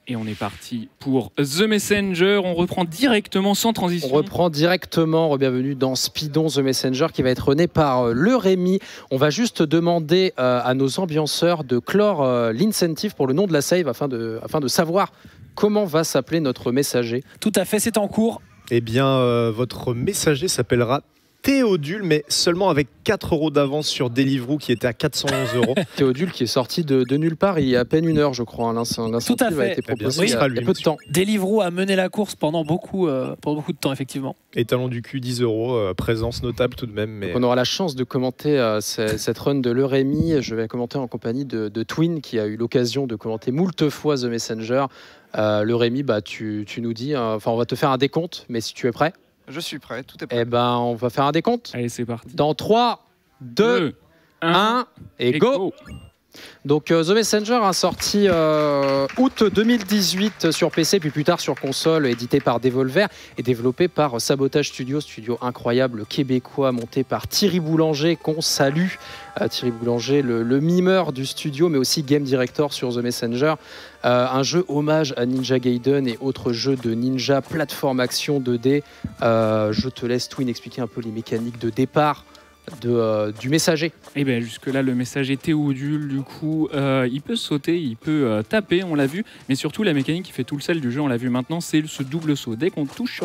Et on est parti pour The Messenger. On reprend directement sans transition. On reprend directement. Bienvenue dans Speedon The Messenger qui va être rené par le Rémi. On va juste demander à nos ambianceurs de clore l'incentive pour le nom de la save afin de savoir comment va s'appeler notre messager. Tout à fait, c'est en cours. Eh bien, votre messager s'appellera Théodule, mais seulement avec 4 € d'avance sur Deliveroo qui était à 411 €. Théodule qui est sorti de nulle part il y a à peine 1 heure, je crois. Tout à fait. A été proposé Oui, il y a peu de temps. Deliveroo a mené la course pendant beaucoup de temps, effectivement. Et talon du cul, 10 €, présence notable tout de même. Mais... On aura la chance de commenter cette run de Le Rémi. Je vais commenter en compagnie de Twin qui a eu l'occasion de commenter moult fois The Messenger. Le Rémi, tu nous dis, on va te faire un décompte, mais si tu es prêt. Je suis prêt, tout est prêt. Eh ben, on va faire un décompte. Allez, c'est parti. Dans 3, 2, 1 et go. Donc The Messenger a sorti août 2018 sur PC, puis plus tard sur console, édité par Devolver et développé par Sabotage Studio, studio incroyable québécois monté par Thierry Boulanger, qu'on salue. Thierry Boulanger, le mimeur du studio, mais aussi game director sur The Messenger. Un jeu hommage à Ninja Gaiden et autres jeux de ninja, plateforme action 2D. Je te laisse, Twin, expliquer un peu les mécaniques de départ du messager. Et bien jusque-là, le messager Théodule, du coup, il peut sauter, il peut taper, on l'a vu, mais surtout la mécanique qui fait tout le sel du jeu, on l'a vu maintenant, c'est ce double saut. Dès qu'on touche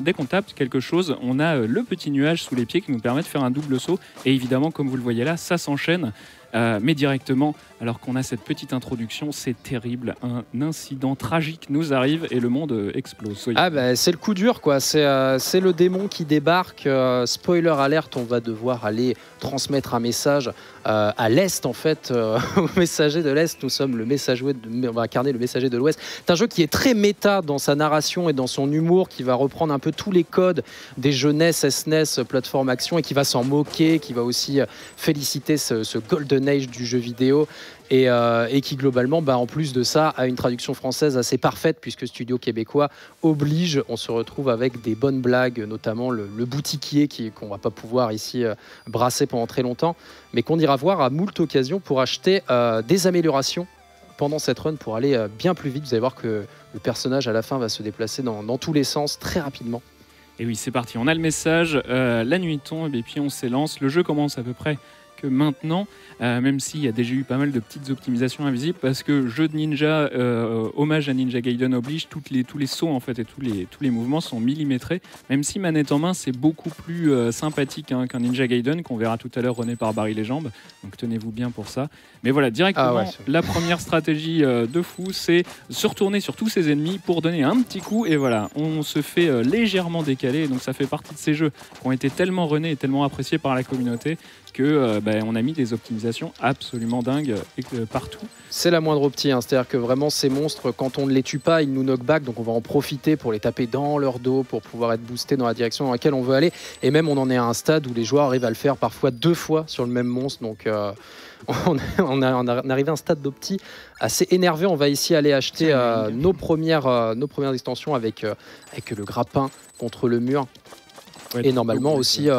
dès qu'on tape quelque chose, on a le petit nuage sous les pieds qui nous permet de faire un double saut. Et évidemment, comme vous le voyez là, ça s'enchaîne. Mais directement, alors qu'on a cette petite introduction, c'est terrible. Un incident tragique nous arrive et le monde explose. Oui. C'est le coup dur, quoi. C'est le démon qui débarque. Spoiler alerte, on va devoir aller transmettre un message à l'Est, en fait, au messager de l'Est. Nous sommes on va incarner le messager de l'Ouest. C'est un jeu qui est très méta dans sa narration et dans son humour, qui va reprendre un peu tous les codes des jeux NES, SNES, plateforme action, et qui va s'en moquer, qui va aussi féliciter ce Golden Age du jeu vidéo. Et qui globalement, en plus de ça, a une traduction française assez parfaite puisque Studio québécois oblige. On se retrouve avec des bonnes blagues, notamment le boutiquier qu'on va pas pouvoir ici brasser pendant très longtemps, mais qu'on ira voir à moult occasions pour acheter des améliorations pendant cette run pour aller bien plus vite. Vous allez voir que le personnage à la fin va se déplacer dans tous les sens très rapidement. Et oui, c'est parti. On a le message, la nuit tombe et puis on s'élance. Le jeu commence à peu près que maintenant, même s'il y a déjà eu pas mal de petites optimisations invisibles, parce que jeu de ninja, hommage à Ninja Gaiden oblige, tous les sauts en fait et tous les mouvements sont millimétrés, même si manette en main c'est beaucoup plus sympathique qu'un Ninja Gaiden qu'on verra tout à l'heure rené par Barry les jambes, donc tenez-vous bien pour ça. Mais voilà, directement, la première stratégie de fou, c'est se retourner sur tous ses ennemis pour donner un petit coup, et voilà, on se fait légèrement décaler, donc ça fait partie de ces jeux qui ont été tellement runnés et tellement appréciés par la communauté que on a mis des optimisations absolument dingues partout. C'est la moindre opti, c'est-à-dire que vraiment ces monstres, quand on ne les tue pas, ils nous knockback, donc on va en profiter pour les taper dans leur dos, pour pouvoir être boosté dans la direction dans laquelle on veut aller. Et même on en est à un stade où les joueurs arrivent à le faire parfois 2 fois sur le même monstre, donc on arrive à un stade d'opti assez énervé. On va ici aller acheter nos premières extensions avec le grappin contre le mur. Ouais, et normalement aussi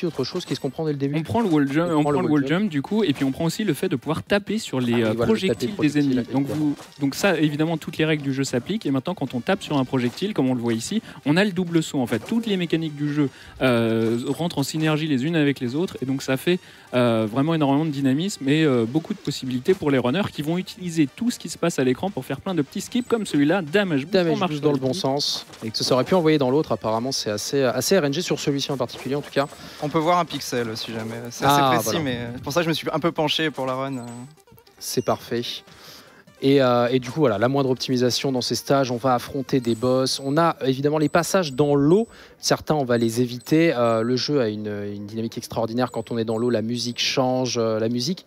autre chose qui se comprend dès le début. On prend le wall jump, du coup, et puis on prend aussi le fait de pouvoir taper sur les projectiles des ennemis. Donc ça, évidemment, toutes les règles du jeu s'appliquent. Et maintenant, quand on tape sur un projectile, comme on le voit ici, on a le double saut. En fait, toutes les mécaniques du jeu rentrent en synergie les unes avec les autres, et donc ça fait vraiment énormément de dynamisme et beaucoup de possibilités pour les runners qui vont utiliser tout ce qui se passe à l'écran pour faire plein de petits skips comme celui-là. Damage boost dans le bon sens. Et que ça aurait pu envoyer dans l'autre. Apparemment, c'est assez RNG sur celui-ci en particulier, en tout cas. On peut voir un pixel si jamais. C'est assez précis, mais pour ça je me suis un peu penché pour la run. C'est parfait. Et du coup, voilà, la moindre optimisation dans ces stages, on va affronter des boss. On a évidemment les passages dans l'eau. Certains, on va les éviter. Le jeu a une dynamique extraordinaire quand on est dans l'eau. La musique change. La musique,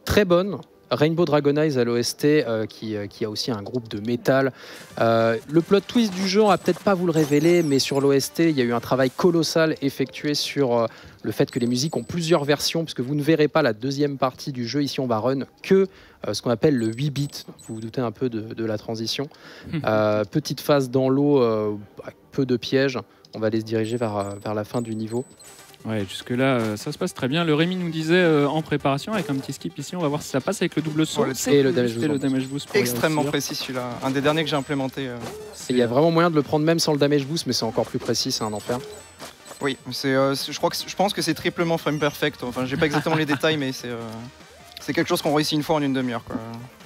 très bonne. Rainbow Dragon Eyes à l'OST, qui a aussi un groupe de métal. Le plot twist du jeu, on va peut-être pas vous le révéler, mais sur l'OST, il y a eu un travail colossal effectué sur le fait que les musiques ont plusieurs versions, puisque vous ne verrez pas la deuxième partie du jeu. Ici, on va run que ce qu'on appelle le 8 bits. Vous vous doutez un peu de la transition. Petite phase dans l'eau, peu de pièges. On va aller se diriger vers la fin du niveau. Ouais, jusque-là, ça se passe très bien. Le Rémi nous disait en préparation, avec un petit skip ici, on va voir si ça passe avec le double saut. Et le damage boost. Extrêmement précis celui-là. Un des derniers que j'ai implémenté. Il y a vraiment moyen de le prendre même sans le damage boost, mais c'est encore plus précis, c'est un enfer. Oui, je pense que c'est triplement frame perfect. Enfin, j'ai pas exactement les détails, mais c'est quelque chose qu'on réussit une fois en une demi-heure.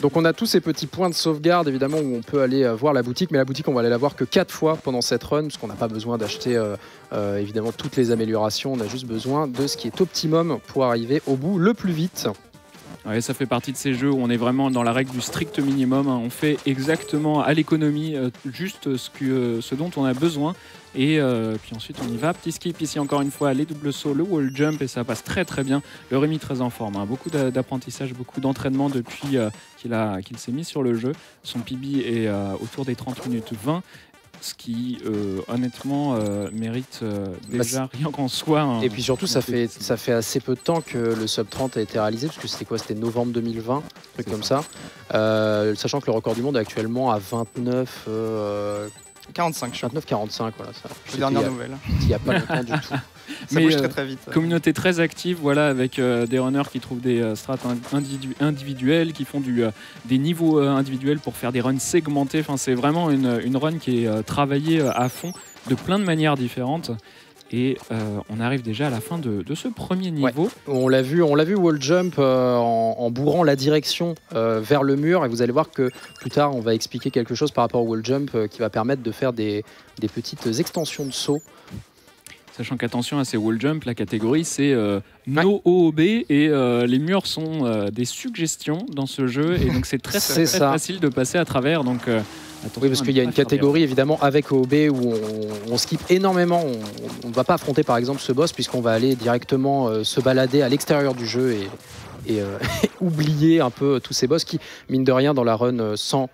Donc on a tous ces petits points de sauvegarde évidemment où on peut aller voir la boutique, mais la boutique on va aller la voir que 4 fois pendant cette run, parce qu'on n'a pas besoin d'acheter évidemment toutes les améliorations, on a juste besoin de ce qui est optimum pour arriver au bout le plus vite. Ouais, ça fait partie de ces jeux où on est vraiment dans la règle du strict minimum, hein. On fait exactement à l'économie juste ce dont on a besoin. Et puis ensuite on y va, petit skip ici encore une fois, les doubles sauts, le wall jump, et ça passe très très bien. Le Rémi très en forme, hein. Beaucoup d'apprentissage, beaucoup d'entraînement depuis qu'il s'est mis sur le jeu. Son PB est autour des 30 minutes 20, ce qui honnêtement mérite déjà rien qu'en soi. Et puis surtout ça fait assez peu de temps que le sub 30 a été réalisé, parce que c'était quoi, c'était novembre 2020, un truc comme ça. Sachant que le record du monde est actuellement à 29... 45, 29-45, voilà ça. Dernière nouvelle. Il n'y a pas longtemps du tout. Ça bouge très très vite. Communauté très active, voilà, avec des runners qui trouvent des strats individuels, qui font des niveaux individuels pour faire des runs segmentés. Enfin, c'est vraiment une run qui est travaillée à fond de plein de manières différentes. Et on arrive déjà à la fin de ce premier niveau. Ouais. On l'a vu wall jump en bourrant la direction vers le mur. Et vous allez voir que plus tard, on va expliquer quelque chose par rapport au wall jump qui va permettre de faire des petites extensions de saut. Sachant qu'attention à ces wall jump, la catégorie c'est no OOB et les murs sont des suggestions dans ce jeu. Et donc c'est très facile de passer à travers. Donc, oui, parce qu'il y a une catégorie évidemment avec OOB où on skip énormément. On ne va pas affronter par exemple ce boss puisqu'on va aller directement se balader à l'extérieur du jeu et oublier un peu tous ces boss qui, mine de rien, dans la run sans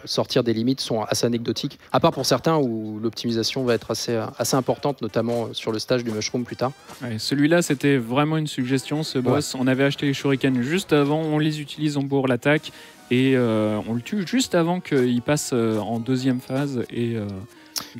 sortir des limites, sont assez anecdotiques. À part pour certains où l'optimisation va être assez importante, notamment sur le stage du mushroom plus tard. Ouais, celui-là, c'était vraiment une suggestion, ce boss. Ouais. On avait acheté les shurikens juste avant, on les utilise, on bourre l'attaque. Et on le tue juste avant qu'il passe en deuxième phase.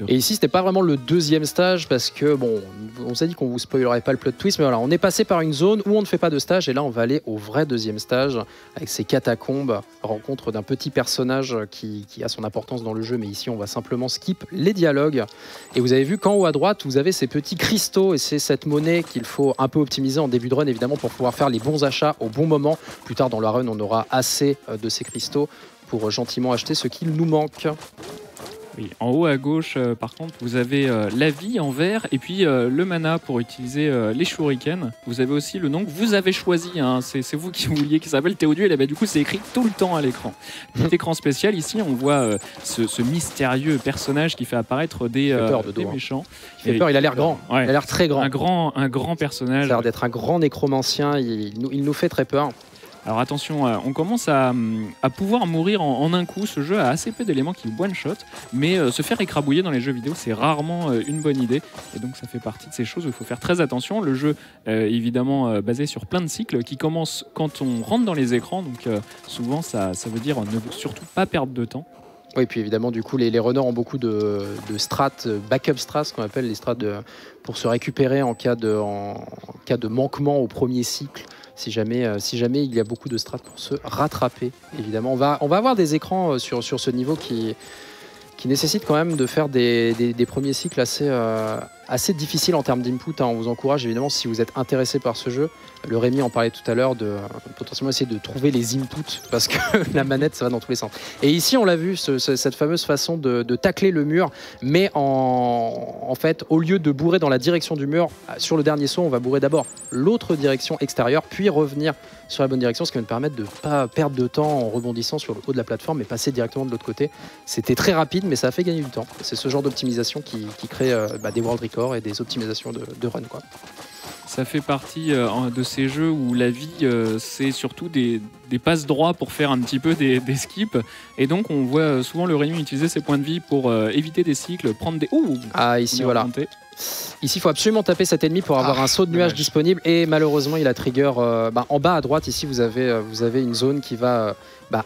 Et ici, c'était pas vraiment le deuxième stage parce que, bon, on s'est dit qu'on vous spoilerait pas le plot twist, mais voilà, on est passé par une zone où on ne fait pas de stage et là, on va aller au vrai deuxième stage avec ces catacombes, rencontre d'un petit personnage qui a son importance dans le jeu, mais ici, on va simplement skip les dialogues. Et vous avez vu qu'en haut à droite, vous avez ces petits cristaux et c'est cette monnaie qu'il faut un peu optimiser en début de run, évidemment, pour pouvoir faire les bons achats au bon moment. Plus tard dans la run, on aura assez de ces cristaux pour gentiment acheter ce qu'il nous manque. Oui, en haut à gauche, par contre, vous avez la vie en vert et puis le mana pour utiliser les shurikens. Vous avez aussi le nom que vous avez choisi, hein. C'est vous qui vouliez, qui s'appelle Théodule, et ben, du coup c'est écrit tout le temps à l'écran. Petit écran spécial, ici on voit ce mystérieux personnage qui fait apparaître des méchants. Il fait peur, il a l'air grand, ouais. Il a l'air très grand. Un grand personnage. Il a l'air d'être un grand nécromancien, il nous fait très peur. Alors attention, on commence à pouvoir mourir en un coup. Ce jeu a assez peu d'éléments qui one-shot, mais se faire écrabouiller dans les jeux vidéo, c'est rarement une bonne idée. Et donc ça fait partie de ces choses où il faut faire très attention. Le jeu est évidemment basé sur plein de cycles qui commencent quand on rentre dans les écrans. Donc souvent, ça veut dire ne surtout pas perdre de temps. Oui, et puis évidemment, du coup, les runners ont beaucoup de strats, backup strats, ce qu'on appelle les strats pour se récupérer en cas de manquement au premier cycle. Si jamais il y a beaucoup de strats pour se rattraper, évidemment. On va avoir des écrans sur ce niveau qui nécessitent quand même de faire des premiers cycles assez difficiles en termes d'input. On vous encourage, évidemment, si vous êtes intéressé par ce jeu. Le Rémi en parlait tout à l'heure, de potentiellement essayer de trouver les inputs parce que la manette, ça va dans tous les sens. Et ici, on l'a vu, cette fameuse façon de tacler le mur, mais en fait, au lieu de bourrer dans la direction du mur, sur le dernier saut, on va bourrer d'abord l'autre direction extérieure, puis revenir sur la bonne direction, ce qui va nous permettre de ne pas perdre de temps en rebondissant sur le haut de la plateforme, mais passer directement de l'autre côté. C'était très rapide, mais ça a fait gagner du temps. C'est ce genre d'optimisation qui crée des world records et des optimisations de run, quoi. Ça fait partie de ces jeux où la vie, c'est surtout des passes droits pour faire un petit peu des skips. Et donc, on voit souvent le Rémi utiliser ses points de vie pour éviter des cycles, prendre des... ici, voilà. Ici, il faut absolument taper cet ennemi pour avoir un saut de nuage disponible. Et malheureusement, il a trigger... en bas à droite, ici, vous avez une zone qui va...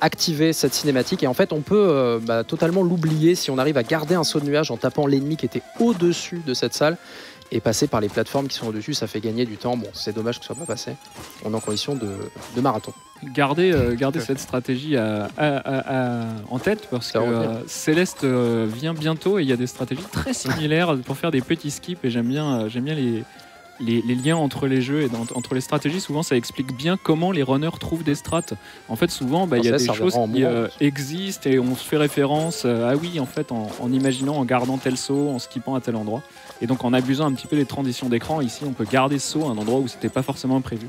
activer cette cinématique et en fait on peut totalement l'oublier si on arrive à garder un saut de nuage en tapant l'ennemi qui était au-dessus de cette salle. Et passer par les plateformes qui sont au-dessus, ça fait gagner du temps. Bon, c'est dommage que ce soit pas passé. On est en condition de marathon. Gardez cette stratégie en tête parce que Céleste vient bientôt et il y a des stratégies très similaires pour faire des petits skips et j'aime bien les liens entre les jeux et entre les stratégies. Souvent ça explique bien comment les runners trouvent des strats. En fait souvent il y a des choses qui existent et on se fait référence ah oui en fait en imaginant, en gardant tel saut, en skippant à tel endroit et donc en abusant un petit peu des transitions d'écran. Ici on peut garder ce saut à un endroit où c'était pas forcément prévu.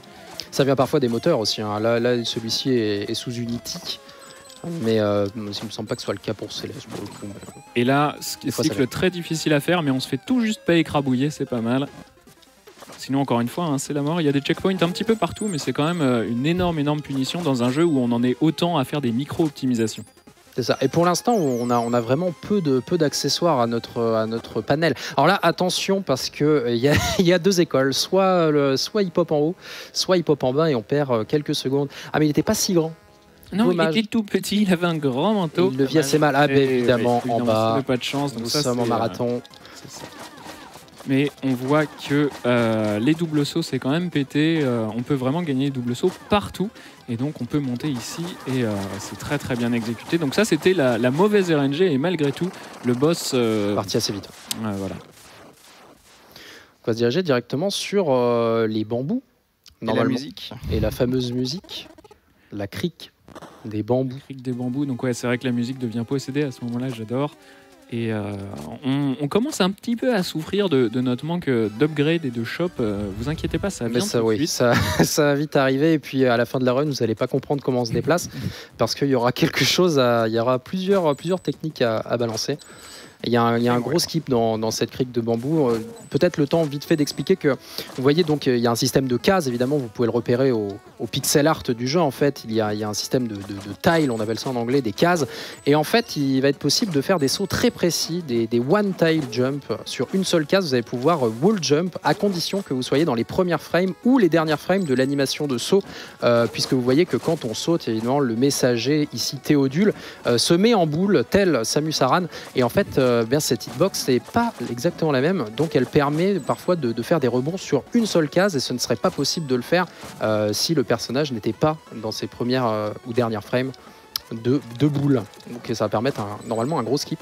Ça vient parfois des moteurs aussi. Hein. Là celui-ci est sous Unity. Mais il ne me semble pas que ce soit le cas pour Céleste pour le coup. Et là, cycle très difficile à faire, mais on se fait tout juste pas écrabouiller, c'est pas mal. Sinon, encore une fois, hein, c'est la mort. Il y a des checkpoints un petit peu partout, mais c'est quand même une énorme punition dans un jeu où on en est autant à faire des micro-optimisations. C'est ça. Et pour l'instant, on a vraiment peu d'accessoires à notre panel. Alors là, attention, parce qu'il y a deux écoles. Soit hip-hop en haut, soit hip-hop en bas, et on perd quelques secondes. Ah, mais il n'était pas si grand. Non, dommage. Il était tout petit, il avait un grand manteau. Il le vit assez mal. Ah, évidemment, en bas. Pas de chance. Donc nous sommes en marathon. C'est ça. Mais on voit que les doubles sauts, c'est quand même pété. On peut vraiment gagner les doubles sauts partout. Et donc, on peut monter ici. Et c'est très bien exécuté. Donc ça, c'était la mauvaise RNG. Et malgré tout, le boss... Parti assez vite. Voilà. On va se diriger directement sur les bambous. Normalement. Et la musique. Et la fameuse musique. La crique des bambous. La crique des bambous. Donc ouais, c'est vrai que la musique devient possédée à ce moment-là. J'adore. Et on commence un petit peu à souffrir de notre manque d'upgrade et de shop. Vous inquiétez pas, ça vient tout de suite. Ça va vite arriver. Et puis à la fin de la run, vous n'allez pas comprendre comment on se déplace parce qu'il y aura quelque chose, il y aura plusieurs techniques à balancer. Il y a un gros skip dans cette crique de bambou. Peut-être le temps vite fait d'expliquer que vous voyez donc il y a un système de cases évidemment. Vous pouvez le repérer au pixel art du jeu. En fait, il y a un système de tiles, on appelle ça en anglais, des cases. Et en fait, il va être possible de faire des sauts très précis, des one tile jump sur une seule case. Vous allez pouvoir wall jump à condition que vous soyez dans les premières frames ou les dernières frames de l'animation de saut, puisque vous voyez que quand on saute, évidemment, le messager ici Théodule se met en boule tel Samus Aran. Et en fait bien cette hitbox n'est pas exactement la même, donc elle permet parfois de faire des rebonds sur une seule case et ce ne serait pas possible de le faire si le personnage n'était pas dans ses premières ou dernières frames de boule. Donc ça va permettre normalement un gros skip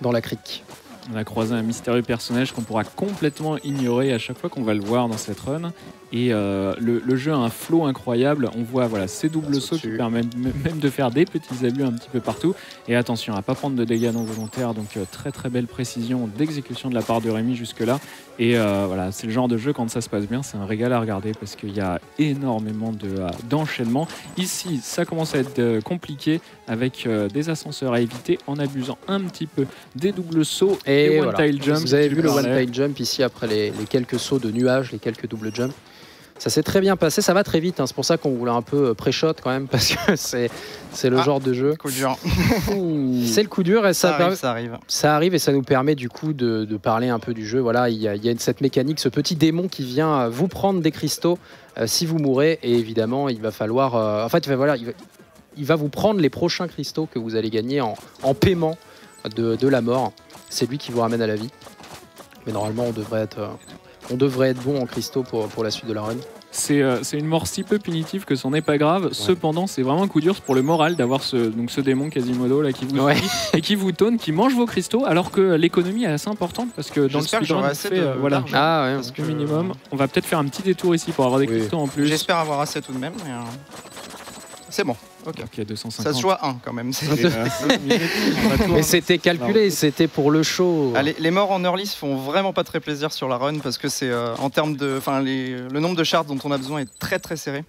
dans la crique. On a croisé un mystérieux personnage qu'on pourra complètement ignorer à chaque fois qu'on va le voir dans cette run. Et le jeu a un flow incroyable. On voit ces doubles sauts qui permettent même de faire des petits abus un petit peu partout. Et attention à ne pas prendre de dégâts non volontaires. Donc très belle précision d'exécution de la part de Rémi jusque-là. Et c'est le genre de jeu, quand ça se passe bien, c'est un régal à regarder parce qu'il y a énormément d'enchaînements. Ici, ça commence à être compliqué avec des ascenseurs à éviter en abusant un petit peu des doubles sauts et one-tile jump. Vous avez vu le one-tile jump ici après les quelques sauts de nuages, les quelques doubles jumps. Ça s'est très bien passé, ça va très vite, hein. C'est pour ça qu'on voulait un peu pré-shot quand même, parce que c'est le genre de jeu. Coup dur. C'est le coup dur et ça arrive. Ça arrive et ça nous permet du coup de parler un peu du jeu. Voilà, il y a cette mécanique, ce petit démon qui vient vous prendre des cristaux si vous mourrez, et évidemment il va falloir... il va vous prendre les prochains cristaux que vous allez gagner en paiement de la mort. C'est lui qui vous ramène à la vie. Mais normalement on devrait être bon en cristaux pour la suite de la run. C'est une mort si peu punitive que c'en est pas grave. Ouais. Cependant, c'est vraiment un coup dur pour le moral d'avoir ce démon Quasimodo là, qui vous suit et qui vous tonne, qui mange vos cristaux, alors que l'économie est assez importante parce que dans le speedrun, on fait parce que minimum. On va peut-être faire un petit détour ici pour avoir des cristaux en plus. J'espère avoir assez tout de même. Mais c'est bon. Ok, 250. Ça se joue à 1 quand même. Mais c'était calculé, c'était pour le show. Ah, les morts en early se font vraiment pas très plaisir sur la run parce que c'est en termes de, le nombre de shards dont on a besoin est très serré.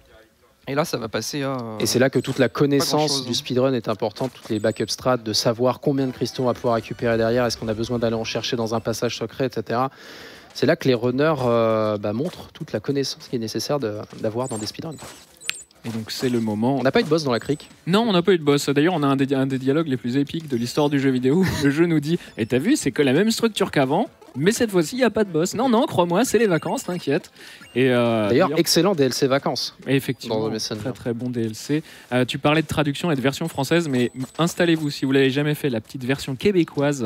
Et là, ça va passer à... Et c'est là que toute la connaissance du speedrun est importante, toutes les backup strats, de savoir combien de cristaux on va pouvoir récupérer derrière, est-ce qu'on a besoin d'aller en chercher dans un passage secret, etc. C'est là que les runners montrent toute la connaissance qui est nécessaire d'avoir dans des speedruns. Et donc c'est le moment... On n'a pas eu de boss dans la crique? Non, on n'a pas eu de boss. D'ailleurs, on a un des dialogues les plus épiques de l'histoire du jeu vidéo. Le jeu nous dit « Et t'as vu, c'est que la même structure qu'avant, Mais cette fois-ci, il n'y a pas de boss. Non, crois-moi, c'est les vacances, t'inquiète. D'ailleurs, excellent DLC vacances. Effectivement, dans The Messenger. très très bon DLC. Tu parlais de traduction et de version française, mais installez-vous si vous l'avez jamais fait, la petite version québécoise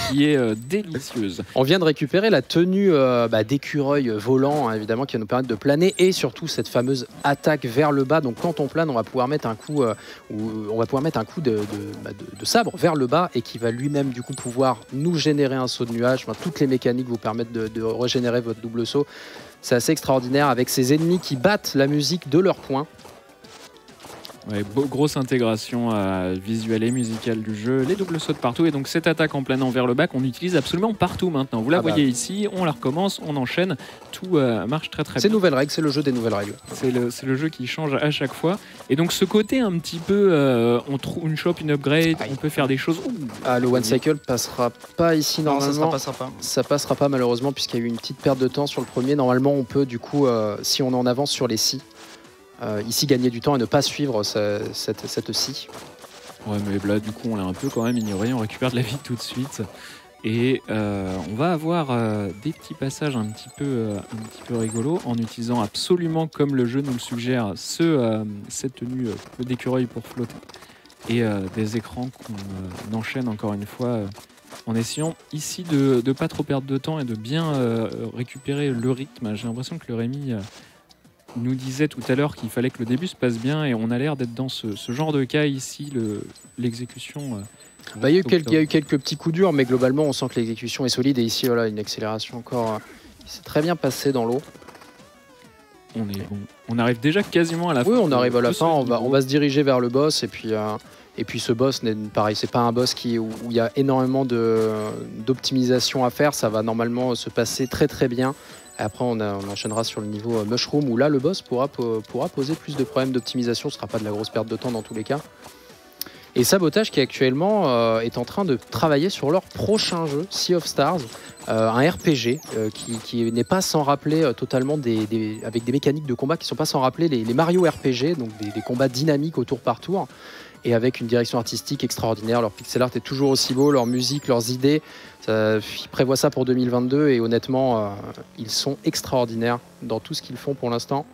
qui est délicieuse. On vient de récupérer la tenue d'écureuil volant, hein, évidemment, qui va nous permettre de planer, et surtout cette fameuse attaque vers le bas. Donc quand on plane, on va pouvoir mettre un coup, de sabre vers le bas, et qui va lui-même du coup pouvoir nous générer un saut de nuage. Enfin, toutes les mécaniques vous permettent de régénérer votre double saut. C'est assez extraordinaire, avec ces ennemis qui battent la musique de leur poing. Ouais, grosse intégration visuelle et musicale du jeu, les doubles sauts de partout, et donc cette attaque en planant vers le bas qu'on utilise absolument partout maintenant. Vous la voyez ici, on la recommence, on enchaîne, tout marche très très bien. C'est nouvelles règles, c'est le jeu des nouvelles règles. C'est le jeu qui change à chaque fois, et donc ce côté un petit peu, on trouve une shop, une upgrade, on peut faire des choses. Le One Cycle passera pas ici normalement. Non, ça passera pas malheureusement, puisqu'il y a eu une petite perte de temps sur le premier. Normalement on peut du coup, si on est en avance sur les scies, ici gagner du temps et ne pas suivre cette scie. Ouais, mais là du coup on l'a un peu quand même ignoré, on récupère de la vie tout de suite, et on va avoir des petits passages un petit peu rigolos, en utilisant absolument, comme le jeu nous le suggère, cette tenue d'écureuil pour flotter, et des écrans qu'on enchaîne encore une fois, en essayant ici de ne pas trop perdre de temps et de bien récupérer le rythme. J'ai l'impression que le Rémi nous disait tout à l'heure qu'il fallait que le début se passe bien, et on a l'air d'être dans ce genre de cas ici. L'exécution il y a eu quelques petits coups durs, mais globalement on sent que l'exécution est solide, et ici voilà, une accélération encore qui s'est très bien passée dans l'eau. On est bon. On arrive déjà quasiment à la fin. Oui, on arrive à la fin, on va se diriger vers le boss, et puis ce boss, pareil, c'est pas un boss où il y a énormément d'optimisation à faire. Ça va normalement se passer très très bien. Après, on enchaînera sur le niveau Mushroom, où là, le boss pourra poser plus de problèmes d'optimisation. Ce ne sera pas de la grosse perte de temps dans tous les cas. Et Sabotage, qui actuellement est en train de travailler sur leur prochain jeu, Sea of Stars, un RPG qui n'est pas sans rappeler totalement avec des mécaniques de combat qui ne sont pas sans rappeler les Mario RPG, donc des combats dynamiques au tour par tour, et avec une direction artistique extraordinaire. Leur pixel art est toujours aussi beau, leur musique, leurs idées. Ils prévoient ça pour 2022, et honnêtement, ils sont extraordinaires dans tout ce qu'ils font pour l'instant.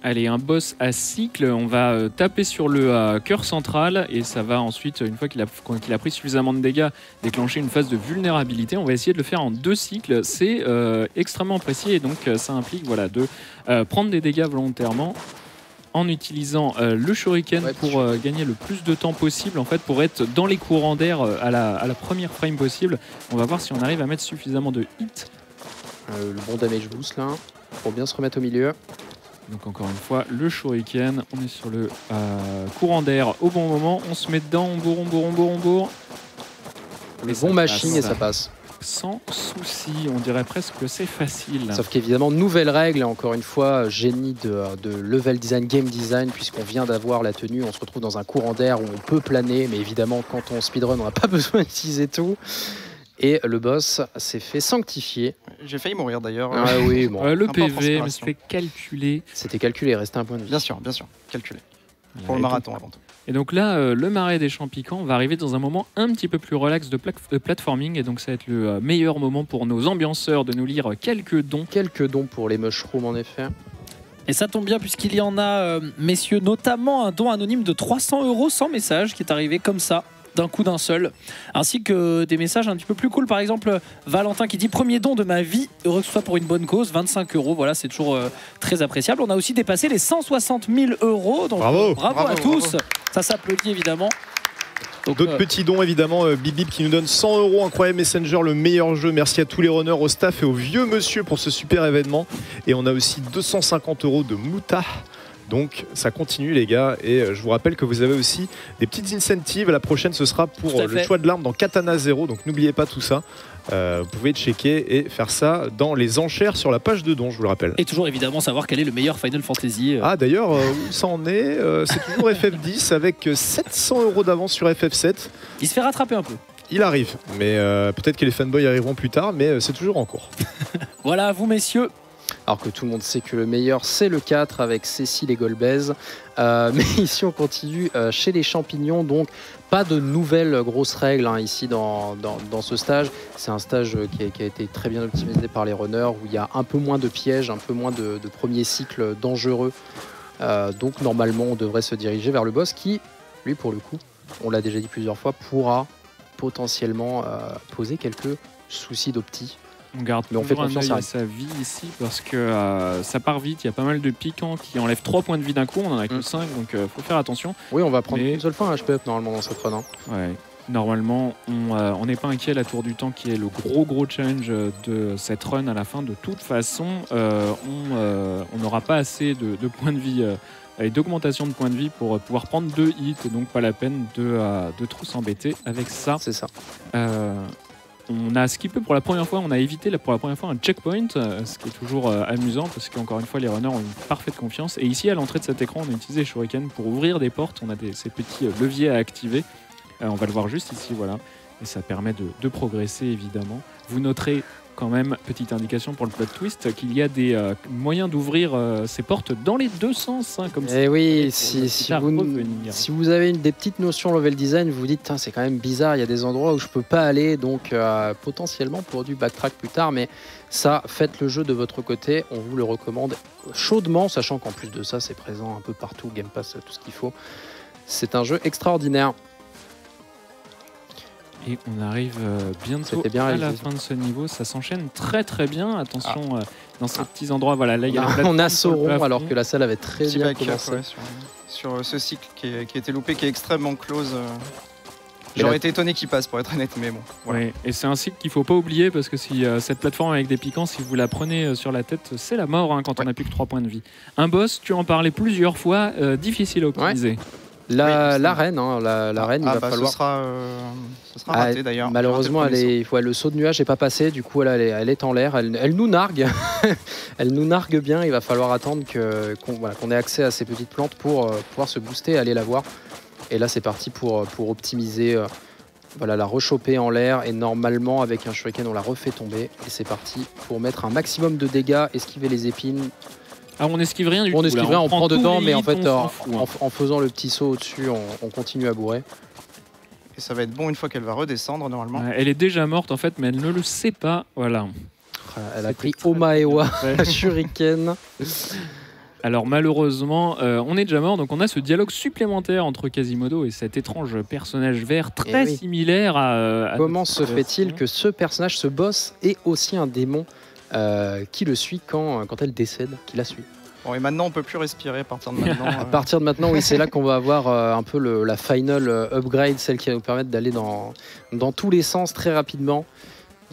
Allez, un boss à cycle, on va taper sur le cœur central, et ça va ensuite, une fois qu'il a pris suffisamment de dégâts, déclencher une phase de vulnérabilité. On va essayer de le faire en 2 cycles, c'est extrêmement précis, et donc ça implique de prendre des dégâts volontairement, en utilisant le shuriken pour gagner le plus de temps possible, en fait, pour être dans les courants d'air à la première frame possible. On va voir si on arrive à mettre suffisamment de hits. Le bon damage boost là, pour bien se remettre au milieu. Donc encore une fois, le shuriken, on est sur le courant d'air au bon moment, on se met dedans, on bourre. Le bon machine, et ça passe. Sans souci, on dirait presque que c'est facile. Sauf qu'évidemment, nouvelle règle, encore une fois, génie de level design, game design, puisqu'on vient d'avoir la tenue, on se retrouve dans un courant d'air où on peut planer, mais évidemment, quand on speedrun, on n'a pas besoin d'utiliser tout. Et le boss s'est fait sanctifier. J'ai failli mourir d'ailleurs. Ah oui, bon. Le PV, mais c'était calculé. C'était calculé, il restait un point de vie. Bien sûr, calculé. Pour le marathon avant tout. Et donc là, le marais des champs piquants va arriver dans un moment un petit peu plus relax de platforming, et donc ça va être le meilleur moment pour nos ambianceurs de nous lire quelques dons. Quelques dons pour les mushrooms en effet. Et ça tombe bien, puisqu'il y en a, messieurs, notamment un don anonyme de 300 € sans message qui est arrivé comme ça, d'un coup d'un seul, ainsi que des messages un petit peu plus cool. Par exemple, Valentin qui dit: premier don de ma vie, heureux que ce soit pour une bonne cause, 25 €. Voilà, c'est toujours très appréciable. On a aussi dépassé les 160 000 €. Donc bravo à tous. Bravo. Ça s'applaudit évidemment. D'autres petits dons évidemment, Bip qui nous donne 100 €, incroyable Messenger, le meilleur jeu. Merci à tous les runners, au staff et au vieux monsieur pour ce super événement. Et on a aussi 250 € de Mouta. Donc ça continue les gars, et je vous rappelle que vous avez aussi des petites incentives. La prochaine ce sera pour le choix de l'arme dans Katana Zero, donc n'oubliez pas tout ça. Vous pouvez checker et faire ça dans les enchères sur la page de dons, je vous le rappelle. Et toujours évidemment savoir quel est le meilleur Final Fantasy. Ah d'ailleurs, où ça en est, c'est toujours FF10 avec 700 € d'avance sur FF7. Il se fait rattraper un peu. Il arrive, mais peut-être que les fanboys arriveront plus tard, mais c'est toujours en cours. Voilà, à vous messieurs. alors que tout le monde sait que le meilleur c'est le 4 avec Cécile et Golbez. Mais ici on continue chez les champignons, donc pas de nouvelles grosses règles hein, ici dans ce stage. C'est un stage qui a été très bien optimisé par les runners, où il y a un peu moins de pièges, un peu moins de premiers cycles dangereux. Donc normalement on devrait se diriger vers le boss qui, lui pour le coup, on l'a déjà dit plusieurs fois, pourra potentiellement poser quelques soucis d'opti. On garde mais on fait toujours un confiance œil à à sa vie ici parce que ça part vite, il y a pas mal de piquants qui enlèvent 3 points de vie d'un coup, on en a que 5 donc faut faire attention. Oui, on va prendre Mais- une seule fois un HP up normalement dans cette run. Hein. Ouais. Normalement, on n'est pas inquiet à la tour du temps qui est le gros challenge de cette run à la fin. De toute façon, on n'aura pas assez de points de vie et d'augmentation de points de vie pour pouvoir prendre 2 hits, et donc pas la peine de trop s'embêter avec ça. C'est ça. On a skippé pour la première fois, on a évité pour la première fois un checkpoint, ce qui est toujours amusant parce qu'encore une fois les runners ont une parfaite confiance. Et ici à l'entrée de cet écran, on a utilisé Shuriken pour ouvrir des portes, on a ces petits leviers à activer. On va le voir juste ici, voilà. Et ça permet de progresser évidemment. Vous noterez quand même, petite indication pour le plot twist, qu'il y a des moyens d'ouvrir ces portes dans les deux sens, hein, comme ça. Et oui, Pour si vous avez des petites notions level design, vous vous dites c'est quand même bizarre, il y a des endroits où je peux pas aller, donc potentiellement pour du backtrack plus tard, mais ça, faites le jeu de votre côté, on vous le recommande chaudement, sachant qu'en plus de ça, c'est présent un peu partout, Game Pass, tout ce qu'il faut. C'est un jeu extraordinaire. Et on arrive bientôt C'était bien à la réalisé. fin de ce niveau. Ça s'enchaîne très bien. Attention, dans ces petits endroits, voilà, là il y a la On plateforme a sur le Sauron plafond. alors que la salle avait très Petit bien backup, commencé. ouais, sur ce cycle qui a été loupé, qui est extrêmement close. Et J'aurais là- été étonné qu'il passe, pour être honnête, mais bon. Voilà. Ouais, et c'est un cycle qu'il faut pas oublier parce que si cette plateforme avec des piquants, si vous la prenez sur la tête, c'est la mort hein, quand on n'a plus que 3 points de vie. Un boss, tu en parlais plusieurs fois, difficile à optimiser. L'arène, hein, l'arène, il va falloir. Ce sera raté d'ailleurs. Malheureusement, J'ai raté le premier le saut de nuage n'est pas passé, du coup elle est en l'air, elle nous nargue, elle nous nargue bien, il va falloir attendre qu'on ait accès à ces petites plantes pour pouvoir se booster et aller la voir. Et là c'est parti pour optimiser, voilà, la rechoper en l'air, et normalement avec un shuriken on la refait tomber, et c'est parti pour mettre un maximum de dégâts, esquiver les épines. Ah, on esquive rien du On tout. esquive là. rien, on prend tous dedans, les mais en hits, fait on s'en fout, hein. en faisant le petit saut au-dessus, on continue à bourrer. Et ça va être bon une fois qu'elle va redescendre normalement. Ouais, elle est déjà morte en fait, mais elle ne le sait pas. Voilà. Elle a C'était pris très, Omaewa très bien fait. shuriken. Alors malheureusement, on est déjà mort, donc on a ce dialogue supplémentaire entre Quasimodo et cet étrange personnage vert très oui. similaire à Comment notre se fait-il version. que ce personnage, ce boss, est aussi un démon qui le suit quand elle décède, qui la suit? Bon, et maintenant on peut plus respirer à partir de maintenant. À partir de maintenant, oui, c'est là qu'on va avoir un peu la final upgrade, celle qui va nous permettre d'aller dans tous les sens très rapidement.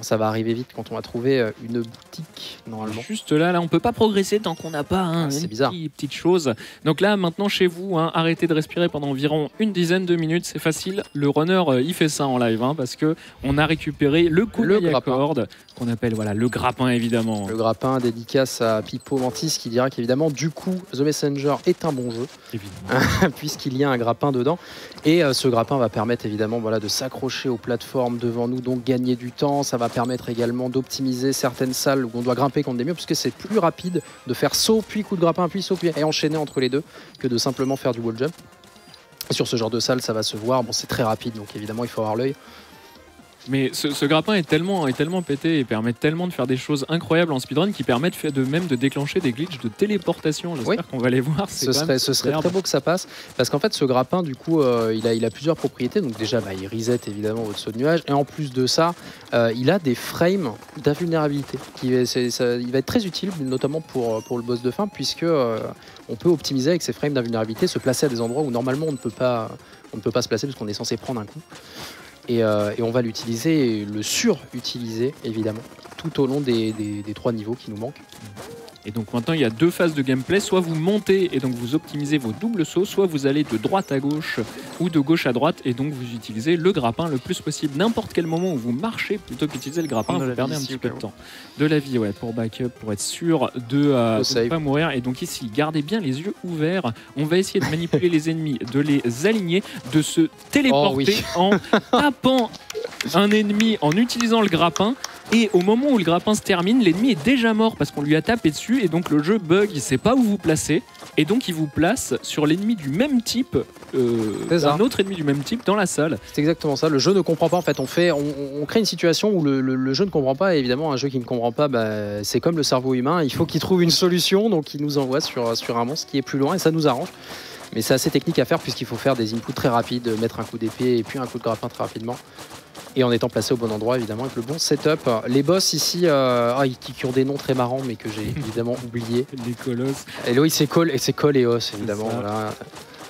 Ça va arriver vite quand on va trouver une boutique, normalement. Juste là, on peut pas progresser tant qu'on n'a pas c'est une bizarre. petite chose. Donc là, maintenant chez vous, arrêtez de respirer pendant environ une dizaine de minutes, c'est facile. Le runner, il fait ça en live, parce que on a récupéré le kunai grappin. corde, qu'on appelle le grappin évidemment. Le grappin, dédicace à Pipo Mantis, qui dira qu'évidemment, du coup, The Messenger est un bon jeu, Évidemment. puisqu'il y a un grappin dedans. Et ce grappin va permettre évidemment de s'accrocher aux plateformes devant nous, donc gagner du temps. Ça va permettre également d'optimiser certaines salles où on doit grimper contre des murs, puisque c'est plus rapide de faire saut, puis coup de grappin, puis saut, puis et enchaîner entre les deux, que de simplement faire du wall jump. Et sur ce genre de salle, ça va se voir. Bon, c'est très rapide, donc évidemment, il faut avoir l'œil. Mais ce grappin est tellement pété et permet tellement de faire des choses incroyables en speedrun qui permettent même de déclencher des glitches de téléportation. J'espère Oui. qu'on va les voir. Ce serait très beau que ça passe, parce qu'en fait ce grappin du coup il a plusieurs propriétés. Donc déjà il reset évidemment votre saut de nuage, et en plus de ça il a des frames d'invulnérabilité il va être très utile, notamment pour le boss de fin, puisque on peut optimiser avec ces frames d'invulnérabilité, se placer à des endroits où normalement on ne peut pas se placer parce qu'on est censé prendre un coup. Et on va l'utiliser, le surutiliser évidemment, tout au long des 3 niveaux qui nous manquent. Et donc maintenant il y a 2 phases de gameplay, soit vous montez et donc vous optimisez vos doubles sauts, soit vous allez de droite à gauche ou de gauche à droite et donc vous utilisez le grappin le plus possible. N'importe quel moment où vous marchez, plutôt qu'utiliser le grappin, De la vous perdez vie un ici, petit au peu cas de où. temps. De la vie, ouais, pour backup, pour être sûr de ne save. pas mourir. Et donc ici, gardez bien les yeux ouverts. On va essayer de manipuler les ennemis, de les aligner, de se téléporter Oh oui. en tapant un ennemi en utilisant le grappin. Et au moment où le grappin se termine, l'ennemi est déjà mort parce qu'on lui a tapé dessus et donc le jeu bug, il sait pas où vous placer et donc il vous place sur l'ennemi du même type, un autre ennemi du même type dans la salle. C'est exactement ça. Le jeu ne comprend pas. En fait, on crée une situation où le jeu ne comprend pas. Et évidemment, un jeu qui ne comprend pas, c'est comme le cerveau humain. Il faut qu'il trouve une solution. Donc, il nous envoie sur un monstre qui est plus loin et ça nous arrange. Mais c'est assez technique à faire puisqu'il faut faire des inputs très rapides, mettre un coup d'épée et puis un coup de grappin très rapidement. Et en étant placé au bon endroit, évidemment, avec le bon setup. Les boss ici, qui ont des noms très marrants, mais que j'ai évidemment oublié. Les colosses. Et là, c'est Col et Os, évidemment. Voilà.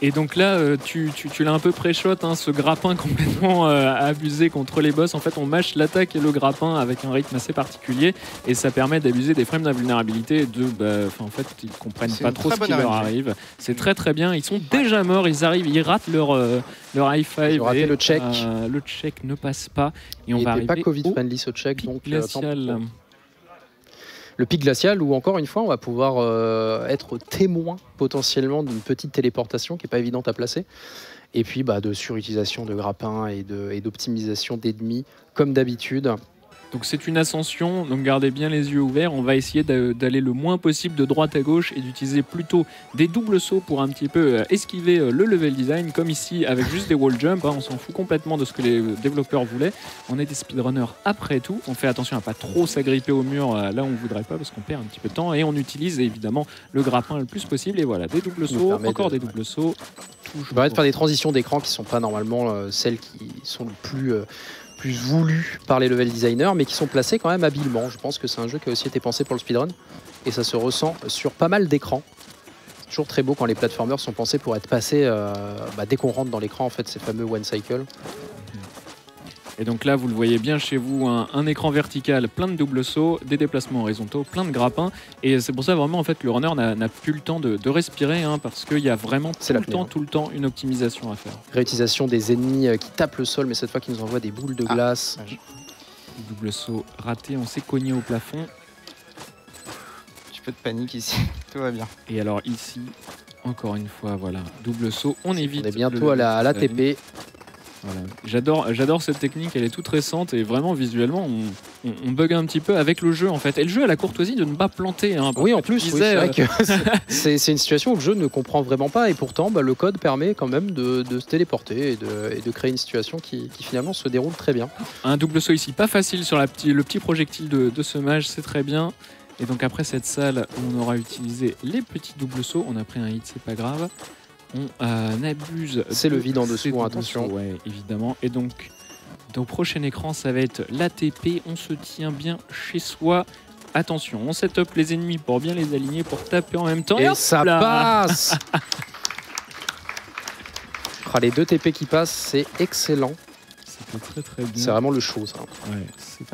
Et donc là, tu l'as un peu pré-shot, hein, ce grappin complètement abusé contre les boss. En fait, on mâche l'attaque et le grappin avec un rythme assez particulier et ça permet d'abuser des frames d'invulnérabilité. En fait, ils comprennent pas trop ce qui leur arrive. C'est très très bien. Ils sont déjà morts. Ils arrivent, ils ratent leur high five. Ils ont raté le check. Le check ne passe pas et on il va arriver pas Covid friendly ce check, donc glacial. Le pic glacial où encore une fois on va pouvoir être témoin potentiellement d'une petite téléportation qui n'est pas évidente à placer et puis de surutilisation de grappins et d'optimisation d'ennemis comme d'habitude. Donc c'est une ascension, donc gardez bien les yeux ouverts. On va essayer d'aller le moins possible de droite à gauche et d'utiliser plutôt des doubles sauts pour un petit peu esquiver le level design, comme ici avec juste des wall jump. On s'en fout complètement de ce que les développeurs voulaient. On est des speedrunners après tout. On fait attention à pas trop s'agripper au mur là où on voudrait pas parce qu'on perd un petit peu de temps et on utilise évidemment le grappin le plus possible. Et voilà, des doubles sauts, encore des doubles sauts. Je vais faire des transitions d'écran qui sont pas normalement celles qui sont le plus voulus par les level designers, mais qui sont placés quand même habilement. Je pense que c'est un jeu qui a aussi été pensé pour le speedrun, et ça se ressent sur pas mal d'écrans. C'est toujours très beau quand les platformers sont pensés pour être passés dès qu'on rentre dans l'écran, en fait, ces fameux one cycle. Et donc là, vous le voyez bien chez vous, un écran vertical, plein de doubles sauts, des déplacements horizontaux, plein de grappins. Et c'est pour ça vraiment, en fait, le runner n'a plus le temps de respirer, parce qu'il y a vraiment tout le temps une optimisation à faire. Réutilisation des ennemis qui tapent le sol, mais cette fois qui nous envoient des boules de glace. Double saut raté, on s'est cogné au plafond. Tu peux te panique ici, tout va bien. Et alors ici, encore une fois, voilà, double saut, on évite. On est bientôt à la TP. Voilà. J'adore cette technique, elle est toute récente et vraiment visuellement on bug un petit peu avec le jeu en fait. Et le jeu a la courtoisie de ne pas planter. Oui, en plus, c'est vrai que c'est une situation où le jeu ne comprend vraiment pas et pourtant le code permet quand même de se téléporter et de créer une situation qui finalement se déroule très bien. Un double saut ici, pas facile sur le petit projectile de ce mage, c'est très bien. Et donc après cette salle, on aura utilisé les petits doubles sauts. On a pris un hit, c'est pas grave. On abuse. C'est le vide en dessous, attention. Ouais, évidemment. Et donc, au prochain écran, ça va être l'ATP. On se tient bien chez soi. Attention, on set up les ennemis pour bien les aligner, pour taper en même temps. Et ça passe. Les deux TP qui passent, c'est excellent. C'était très très bien. C'est vraiment le show, ça. Ouais,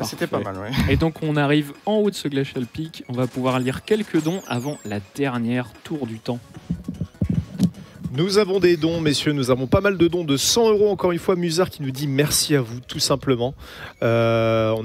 c'était pas mal, ouais. Et donc, on arrive en haut de ce Glacial Peak. On va pouvoir lire quelques dons avant la dernière tour du temps. Nous avons des dons, messieurs, nous avons pas mal de dons de 100 €. Encore une fois, Musard qui nous dit merci à vous, tout simplement. On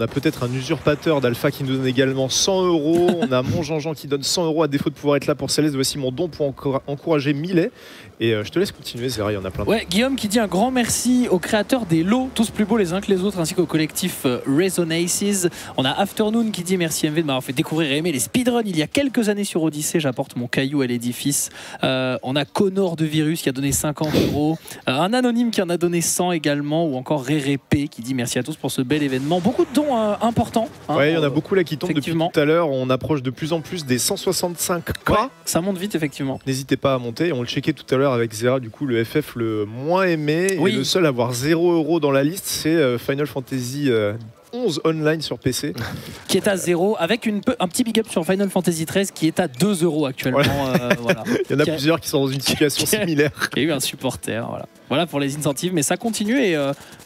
a peut-être un usurpateur d'Alpha qui nous donne également 100 €. On a mon Jean-Jean qui donne 100 € à défaut de pouvoir être là pour Céleste. Voici mon don pour encourager Millet. Et je te laisse continuer, Zéra, il y en a plein. Ouais, Guillaume qui dit un grand merci aux créateurs des lots, tous plus beaux les uns que les autres, ainsi qu'au collectif Resonaces. On a Afternoon qui dit merci MV de m'avoir fait découvrir et aimer les speedruns il y a quelques années sur Odyssey. J'apporte mon caillou à l'édifice. On a Connor de Virus qui a donné 50 €. Un anonyme qui en a donné 100 également. Ou encore Rérépé qui dit merci à tous pour ce bel événement. Beaucoup de dons importants. Ouais, il y en a beaucoup là qui tombent depuis tout à l'heure. On approche de plus en plus des 165K. Ouais, ça monte vite, effectivement. N'hésitez pas à monter. On le checkait tout à l'heure avec Zera, du coup, le FF le moins aimé. Oui. Et le seul à avoir 0 € dans la liste, c'est Final Fantasy 11 online sur PC. Qui est à 0, avec un petit big up sur Final Fantasy 13 qui est à 2 € actuellement. Voilà. Il y en a plusieurs qui sont dans une situation similaire. Il y a eu un supporter, voilà pour les incentives, mais ça continue et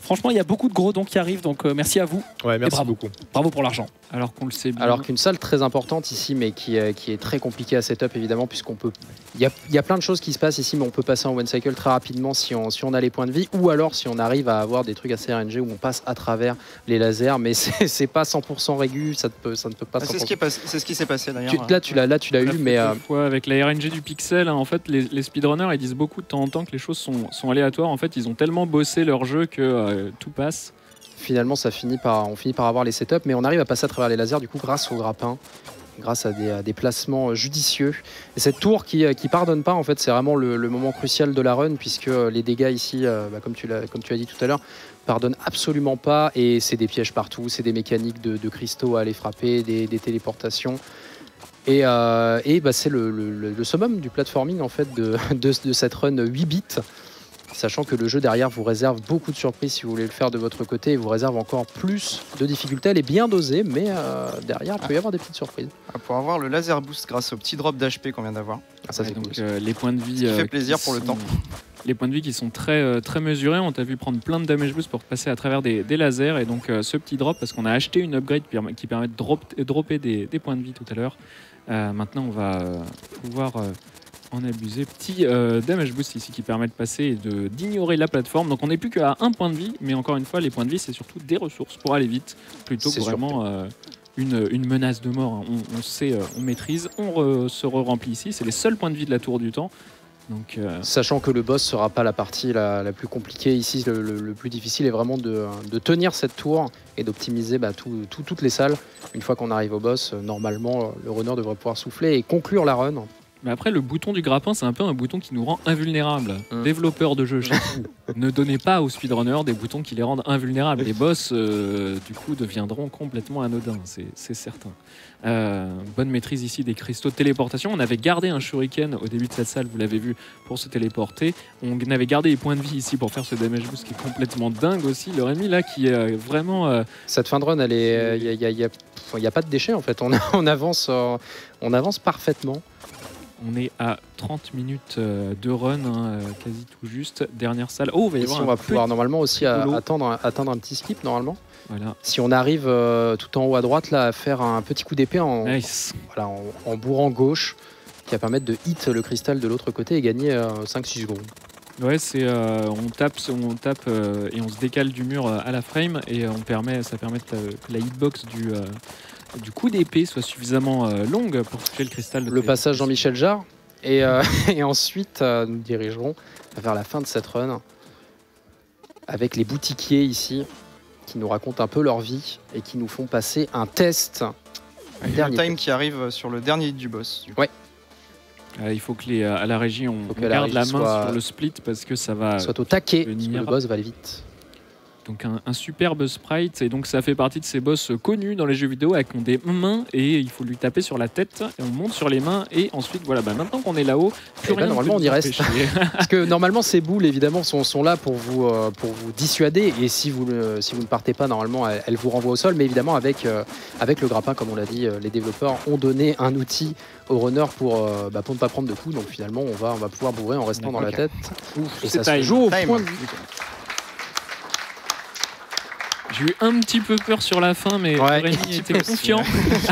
franchement il y a beaucoup de gros dons qui arrivent, donc merci à vous. Ouais, merci beaucoup. Bravo pour l'argent. Alors qu'on le sait bien. Alors qu'une salle très importante ici, mais qui est très compliquée à setup évidemment, puisqu'on peut. Il y a plein de choses qui se passent ici, mais on peut passer en one cycle très rapidement si on a les points de vie, ou alors si on arrive à avoir des trucs assez RNG où on passe à travers les lasers, mais c'est pas 100% régu, ça ne peut pas. C'est ce qui s'est passé d'ailleurs. Là tu l'as eu, mais avec la RNG du pixel, en fait les speedrunners ils disent beaucoup de temps en temps que les choses sont aléatoires. En fait ils ont tellement bossé leur jeu que tout passe. finalement on finit par avoir les setups, mais on arrive à passer à travers les lasers du coup grâce au grappin, grâce à des placements judicieux. Et cette tour qui pardonne pas, en fait, c'est vraiment le moment crucial de la run, puisque les dégâts ici, comme tu as dit tout à l'heure, pardonnent absolument pas, et c'est des pièges partout, c'est des mécaniques de cristaux à aller frapper, des téléportations. Et c'est le summum du platforming en fait de cette run 8 bits, sachant que le jeu derrière vous réserve beaucoup de surprises si vous voulez le faire de votre côté, et vous réserve encore plus de difficultés. Elle est bien dosée, mais derrière il peut y avoir des petites surprises. Pour avoir le laser boost grâce au petit drop d'HP qu'on vient d'avoir. Ça c'est donc cool. les points de vie Ce qui fait plaisir pour le temps. Les points de vie qui sont très, très mesurés. On t'a vu prendre plein de damage boost pour passer à travers des lasers, et donc ce petit drop, parce qu'on a acheté une upgrade qui permet de dropper des points de vie tout à l'heure. Maintenant on va pouvoir en abuser. Petit damage boost ici qui permet de passer et d'ignorer la plateforme. Donc on n'est plus qu'à un point de vie, mais encore une fois les points de vie c'est surtout des ressources pour aller vite, plutôt que vraiment une menace de mort. On sait, on maîtrise, se remplit ici. C'est les seuls points de vie de la tour du temps. Donc, sachant que le boss sera pas la partie la plus compliquée ici, le plus difficile est vraiment de tenir cette tour et d'optimiser toutes les salles. Une fois qu'on arrive au boss, normalement le runner devrait pouvoir souffler et conclure la run. Mais après, le bouton du grappin, c'est un peu un bouton qui nous rend invulnérables. Développeurs de jeux chez vous, ne donnez pas aux speedrunners des boutons qui les rendent invulnérables. Les boss, du coup, deviendront complètement anodins, c'est certain. Bonne maîtrise ici des cristaux de téléportation. On avait gardé un shuriken au début de cette salle, vous l'avez vu, pour se téléporter. On avait gardé les points de vie ici pour faire ce damage boost qui est complètement dingue aussi. Le Rémi, là, qui est vraiment... Cette fin de run, il n'y a pas de déchets, en fait. On avance parfaitement. On est à 30 minutes de run, quasi tout juste. Dernière salle. Oh, on va pouvoir normalement aussi attendre un petit skip normalement. Voilà. Si on arrive tout en haut à droite là à faire un petit coup d'épée en bourrant gauche, qui va permettre de hit le cristal de l'autre côté et gagner 5-6 secondes. Ouais, c'est on tape et on se décale du mur à la frame, et ça permet que la hitbox du coup d'épée soit suffisamment longue pour toucher le cristal. Le passage Jean-Michel Jarre, et ensuite nous dirigerons vers la fin de cette run avec les boutiquiers ici qui nous racontent un peu leur vie et qui nous font passer un test. Le time qui arrive sur le dernier hit du boss. Ouais. Il faut que à la régie on garde la main sur le split, parce que ça va soit au taquet, parce que le boss va aller vite. Donc un superbe sprite, et donc ça fait partie de ces boss connus dans les jeux vidéo avec des mains, et il faut lui taper sur la tête et on monte sur les mains, et ensuite voilà, maintenant qu'on est là-haut, plus rien normalement on y reste. Parce que normalement ces boules évidemment sont là pour vous dissuader, et si vous ne partez pas normalement elles vous renvoient au sol, mais évidemment avec le grappin, comme on l'a dit, les développeurs ont donné un outil au runner pour ne pas prendre de coups, donc finalement on va pouvoir bourrer en restant dans la tête. Et ça se joue au point de vue. J'ai eu un petit peu peur sur la fin, mais Rémi était confiant.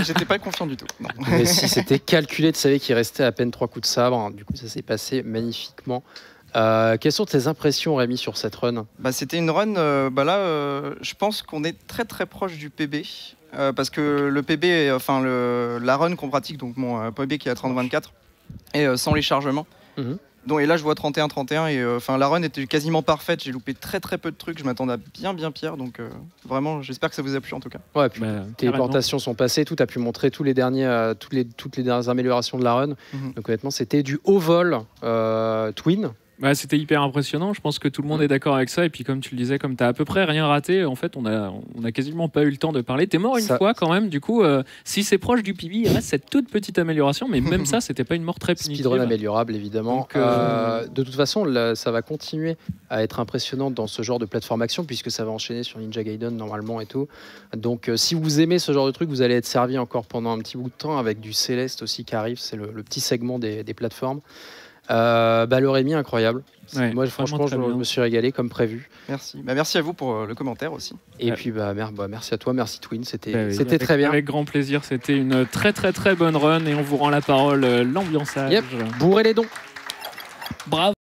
J'étais pas confiant du tout. Non. Mais si, c'était calculé, tu savais qu'il restait à peine 3 coups de sabre. Du coup, ça s'est passé magnifiquement. Quelles sont tes impressions, Rémi, sur cette run ? C'était une run, je pense qu'on est très très proche du PB. Parce que le PB, la run qu'on pratique, donc mon PB qui est à 30-24, et sans les chargements. Et là je vois 31-31, et la run était quasiment parfaite, j'ai loupé très très peu de trucs, je m'attendais à bien pire, donc vraiment j'espère que ça vous a plu en tout cas. Ouais, puis tes téléportations sont passées, tout a pu montrer toutes les dernières améliorations de la run. Donc honnêtement c'était du haut vol Twin. C'était hyper impressionnant, je pense que tout le monde est d'accord avec ça, et puis comme tu le disais, comme tu as à peu près rien raté, en fait on a quasiment pas eu le temps de parler. T'es mort une fois quand même, du coup si c'est proche du PB, il reste cette toute petite amélioration, mais même ça c'était pas une mort très punitive. Speedrun améliorable évidemment. Donc, de toute façon ça va continuer à être impressionnant dans ce genre de plateforme action, puisque ça va enchaîner sur Ninja Gaiden normalement et tout. Donc si vous aimez ce genre de truc, vous allez être servi encore pendant un petit bout de temps, avec du Céleste aussi qui arrive, c'est le petit segment des plateformes. Le Rémi, incroyable. Moi franchement je me suis régalé comme prévu. Merci. Merci à vous pour le commentaire aussi. Et puis merci à toi, merci Twin, c'était très bien. Avec grand plaisir, c'était une très très très bonne run, et on vous rend la parole, l'ambiançage. Bourrez les dons. Bravo.